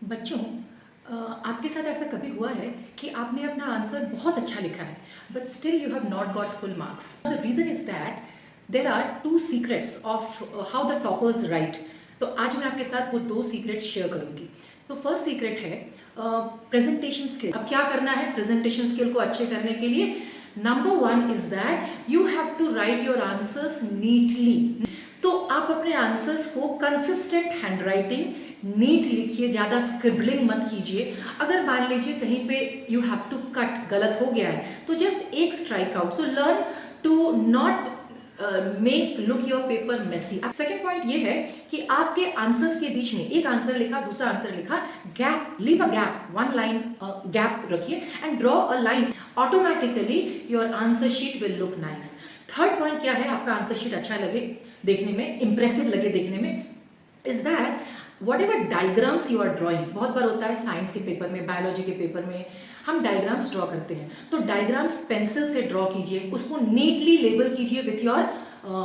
बच्चों, आपके साथ ऐसा कभी हुआ है कि आपने अपना आंसर बहुत अच्छा लिखा है but still you have not got full marks? The reason is that there are two secrets of how the toppers write. तो आज मैं आपके साथ वो दो सीक्रेट शेयर करूंगी. तो फर्स्ट सीक्रेट है प्रेजेंटेशन स्किल. अब क्या करना है प्रेजेंटेशन स्किल को अच्छे करने के लिए? Number one is that you have to write your answers neatly. तो आप अपने आंसर्स को कंसिस्टेंट हैंड राइटिंग नीट लिखिए, ज़्यादा स्क्रिबलिंग मत कीजिए. अगर मान लीजिए कहीं पे यू हैव टू कट गलत हो गया है तो जस्ट एक strike out. So learn to not make look your paper messy. Second point ये है कि आपके आंसर्स के बीच में एक आंसर लिखा दूसरा आंसर लिखा, gap, leave a gap, one line gap रखिए and draw a line. Automatically your answer sheet will look nice. Third point क्या है, आपका आंसर शीट अच्छा लगे देखने में, इंप्रेसिव लगे देखने में, is that whatever diagrams you are drawing. बहुत बार होता है साइंस के पेपर में, बायोलॉजी के पेपर में हम डायग्राम्स ड्रॉ करते हैं. तो डायग्राम्स पेंसिल से ड्रॉ कीजिए, उसको नीटली लेबल कीजिए with your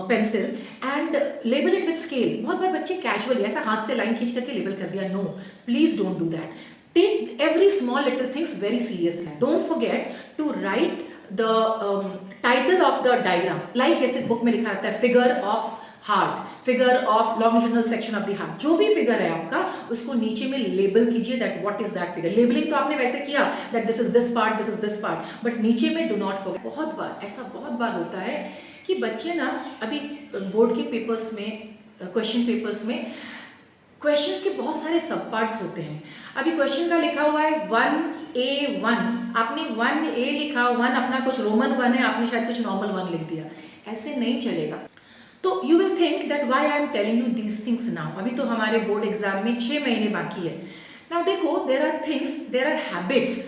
pencil and label it with scale. बहुत बार बच्चे कैजुअली ऐसा हाथ से लाइन खींच करके लेबल कर दिया. No, please don't do that. Take every small little things very seriously. Don't forget to write the title of the diagram, like जैसे बुक में लिखा रहता है figure of heart, figure of longitudinal section of the heart. जो भी figure है आपका उसको नीचे में लेबल कीजिए that what is that figure. Labelling तो आपने वैसे किया that this is this part, this is this part, but नीचे में डू नॉट फॉरगेट. बहुत बार ऐसा बहुत बार होता है कि बच्चे ना अभी बोर्ड के पेपर्स में, क्वेश्चन पेपर्स में क्वेश्चंस के बहुत सारे सब पार्ट्स होते हैं. अभी क्वेश्चन का लिखा हुआ है 1A1, आपने 1A लिखा, 1 अपना कुछ रोमन 1 है, आपने शायद कुछ नॉर्मल 1 लिख दिया. ऐसे नहीं चलेगा. तो you will think that why I am telling you these things now. अभी तो हमारे बोर्ड एग्जाम में 6 महीने बाकी है. नाउ देखो, there are things, there are habits,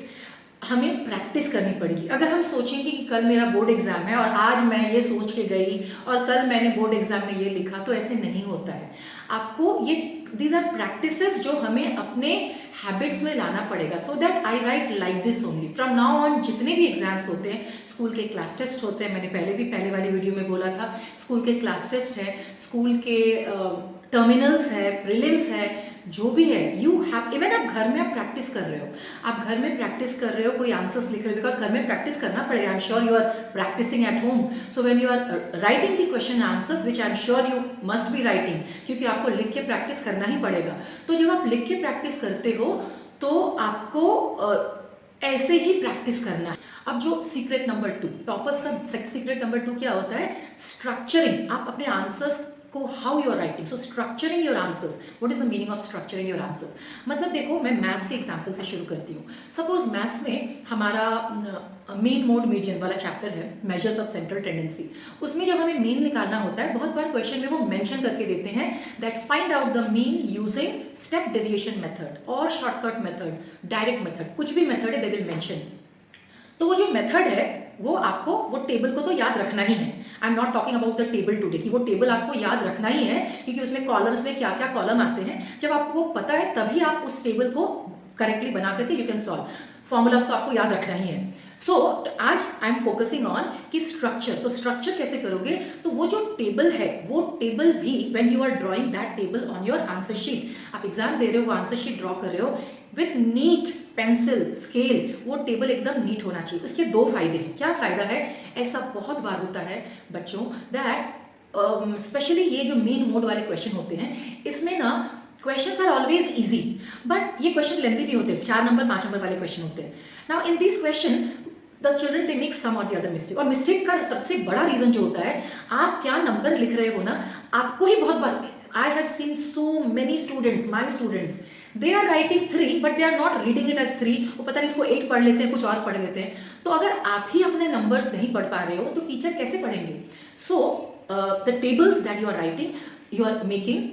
हमें प्रैक्टिस करनी पड़ेगी. अगर हम सोचेंगे कि कल मेरा बोर्ड एग्जाम है और आज मैं ये सोच के गई और कल मैंने बोर्ड एग्जाम में ये लिखा, तो ऐसे नहीं होता है. आपको ये दीज आर प्रैक्टिसेस जो हमें अपने हैबिट्स में लाना पड़ेगा. So that I right like this only from now on. जितने भी एग्जाम्स होते हैं, स्कूल के क्लास टेस्ट होते हैं, मैंने पहले वाली वीडियो में बोला था, स्कूल के क्लास टेस्ट है, स्कूल के टर्मिनल्स है, प्रीलिम्स है, जो भी है, यू हैव, इवन आप घर में आप प्रैक्टिस कर रहे हो, आप घर में प्रैक्टिस कर रहे हो, कोई आंसर्स लिख रहे हो, बिकॉज घर में प्रैक्टिस करना पड़ेगा. I am sure you are practising at home. So when you are writing the question answers, which I am sure you must be writing, क्योंकि आपको लिख के प्रैक्टिस करना ही पड़ेगा. तो जब आप लिख के प्रैक्टिस करते हो तो आपको ऐसे ही प्रैक्टिस करना है. अब जो सीक्रेट नंबर 2, टॉपर्स का सीक्रेट नंबर 2 क्या होता है? स्ट्रक्चरिंग. आप अपने आंसर्स को, how you are writing, so structuring your answers. What is the meaning of structuring your answers? मतलब देखो, मैं मैथ्स के एग्जांपल से शुरू करती हूँ. सपोज मैथ्स में हमारा मीन मोड मीडियन वाला चैप्टर है, मेजर्स ऑफ सेंट्रल टेंडेंसी. उसमें जब हमें मीन निकालना होता है, बहुत बार क्वेश्चन में वो मेंशन करके देते हैं that find out the mean using step deviation method और शॉर्टकट मेथड, डायरेक्ट मेथड, कुछ भी मेथड है दे विल मेंशन. तो वो जो मेथड है वो आपको, वो टेबल को तो याद रखना ही है. I am not talking about the table today, कि वो टेबल आपको याद रखना ही है, क्योंकि उसमें कॉलम्स में क्या क्या कॉलम आते हैं. जब आपको वो पता है तभी आप उस टेबल को करेक्टली बना करके यू कैन सॉल्व. फॉर्मूलाज तो आपको याद रखना ही है. सो आज आई एम फोकसिंग ऑन कि स्ट्रक्चर. तो स्ट्रक्चर कैसे करोगे? तो वो जो टेबल है, वो टेबल भी when you are drawing that table on your answer sheet, आप एग्जाम दे रहे हो, वो आंसर शीट ड्रॉ कर रहे हो विथ नीट पेंसिल स्केल, वो टेबल एकदम नीट होना चाहिए. उसके 2 फायदे हैं. क्या फायदा है? ऐसा बहुत बार होता है बच्चों दैट स्पेशली ये जो मीन मोड वाले क्वेश्चन होते हैं, इसमें ना questions are always easy, but ये क्वेश्चन लेंथी भी होते हैं, 4 नंबर 5 नंबर वाले क्वेश्चन होते हैं. Now in this question the children they make some और द अदर मिस्टेक. और मिस्टेक का सबसे बड़ा रीजन जो होता है, आप क्या नंबर लिख रहे हो ना, आपको ही बहुत बार, I have seen so many students, my students, they are writing 3 but they are not reading it as 3. वो पता नहीं उसको 8 पढ़ लेते हैं, कुछ और पढ़ लेते हैं. तो अगर आप ही अपने नंबर्स नहीं पढ़ पा रहे हो तो टीचर कैसे पढ़ेंगे? So the tables that you are writing, you are making,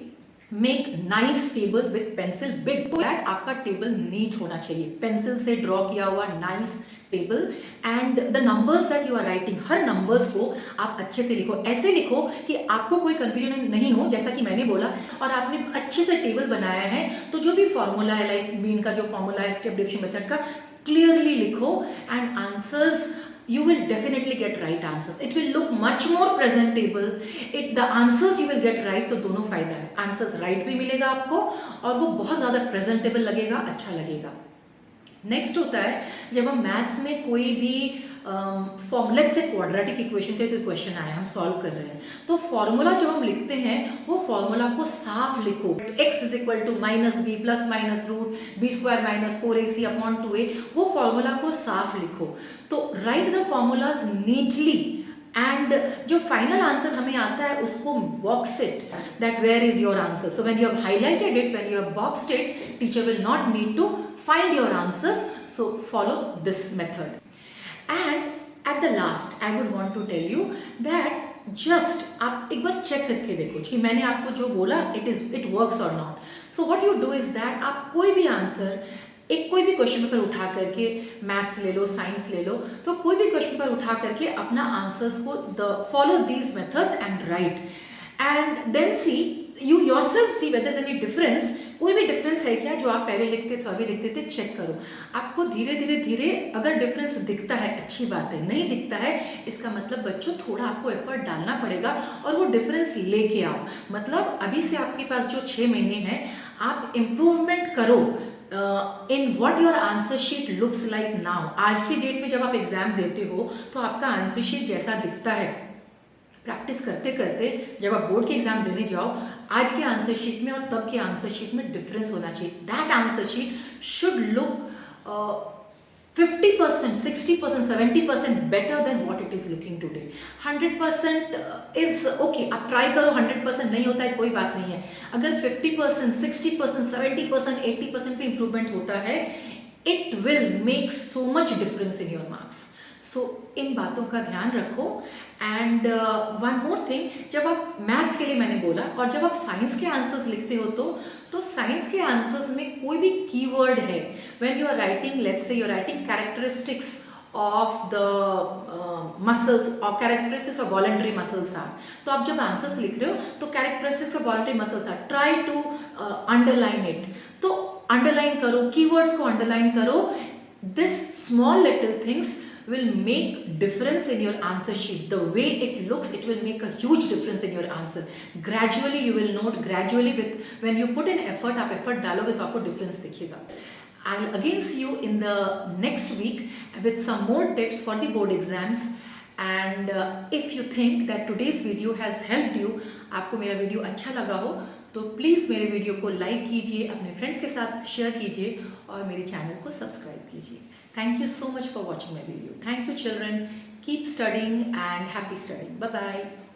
make nice table with pencil big, that आपका टेबल नीट होना चाहिए, पेंसिल से ड्रॉ किया हुआ nice table. And the numbers that you are writing, हर numbers को आप अच्छे से लिखो. ऐसे लिखो कि आपको कोई कंफ्यूजन नहीं हो, जैसा कि मैंने बोला, और आपने अच्छे से टेबल बनाया है तो जो भी फॉर्मूला है, लाइक मीन का जो फॉर्मूला है, स्टेप डिविजन मेथड का, क्लियरली लिखो. And answers you will definitely get right answers. It will look much more presentable. The answers you will get right, तो दोनों फायदा है, आंसर्स राइट भी मिलेगा आपको और वो बहुत ज़्यादा प्रेजेंटेबल लगेगा, अच्छा लगेगा. नेक्स्ट होता है जब हम मैथ्स में कोई भी फॉर्मूला से क्वाड्रेटिक इक्वेशन का कोई क्वेश्चन आया, हम सॉल्व कर रहे हैं, तो फॉर्मूला जो हम लिखते हैं वो फॉर्मूला को साफ लिखो. x is equal to minus B plus minus root B square minus 4ac upon 2a, वो फॉर्मूला को साफ लिखो. तो write the formulas neatly and जो फाइनल आंसर हमें आता है उसको box it, that where is your answer. So when you have highlighted it, when you have boxed it, teacher will not need to find your answers. So follow this method. And at the last I would want to tell you that just आप एक बार check करके देखो कि मैंने आपको जो बोला it works or not. So what you do is that आप कोई भी आंसर, एक कोई भी क्वेश्चन पेपर उठा करके, मैथ्स ले लो, साइंस ले लो, तो कोई भी क्वेश्चन पेपर उठा करके अपना आंसर्स को follow these methods and write, and then see you yourself see whether there is any difference. कोई भी डिफरेंस है क्या, जो आप पहले लिखते थे अभी लिखते थे, चेक करो. आपको धीरे धीरे धीरे अगर डिफरेंस दिखता है अच्छी बात है, नहीं दिखता है इसका मतलब बच्चों थोड़ा आपको एफर्ट डालना पड़ेगा और वो डिफरेंस लेके आओ. मतलब अभी से आपके पास जो 6 महीने हैं, आप इम्प्रूवमेंट करो in what your answer sheet looks like now. आज की डेट में जब आप एग्जाम देते हो तो आपका आंसर शीट जैसा दिखता है, प्रैक्टिस करते करते जब आप बोर्ड के एग्जाम देने जाओ, आज के आंसर शीट में और तब के आंसर शीट में डिफरेंस होना चाहिए. That answer sheet should look 50%, 60%, 70% better than what it is looking today. 100% is okay, आप ट्राई करो. 100% नहीं होता है कोई बात नहीं है. अगर 50%, 60%, 70%, 80% पे इंप्रूवमेंट होता है, it will make so much difference in your marks. So इन बातों का ध्यान रखो. एंड वन मोर थिंग, जब आप मैथ्स के लिए मैंने बोला, और जब आप साइंस के आंसर्स लिखते हो तो साइंस के आंसर्स में कोई भी कीवर्ड है, when you are writing, let's say you are writing characteristics of the muscles और characteristics of voluntary muscles are, तो आप जब आंसर्स लिख रहे हो तो characteristics of voluntary muscles are, try to underline it. तो अंडरलाइन करो, कीवर्ड्स को अंडरलाइन करो. This small little things will make difference in your answer sheet. The way it looks, it will make a huge difference in your answer. Gradually you will note, gradually when you put in effort, आप effort डालोगे तो आपको difference दिखेगा. I'll again see you in the next week with some more tips for the board exams. And if you think that today's video has helped you, आपको मेरा video अच्छा लगा हो, तो प्लीज़ मेरे वीडियो को लाइक कीजिए, अपने फ्रेंड्स के साथ शेयर कीजिए और मेरे चैनल को सब्सक्राइब कीजिए. Thank you so much for watching my video. Thank you children. Keep studying and happy studying. Bye bye.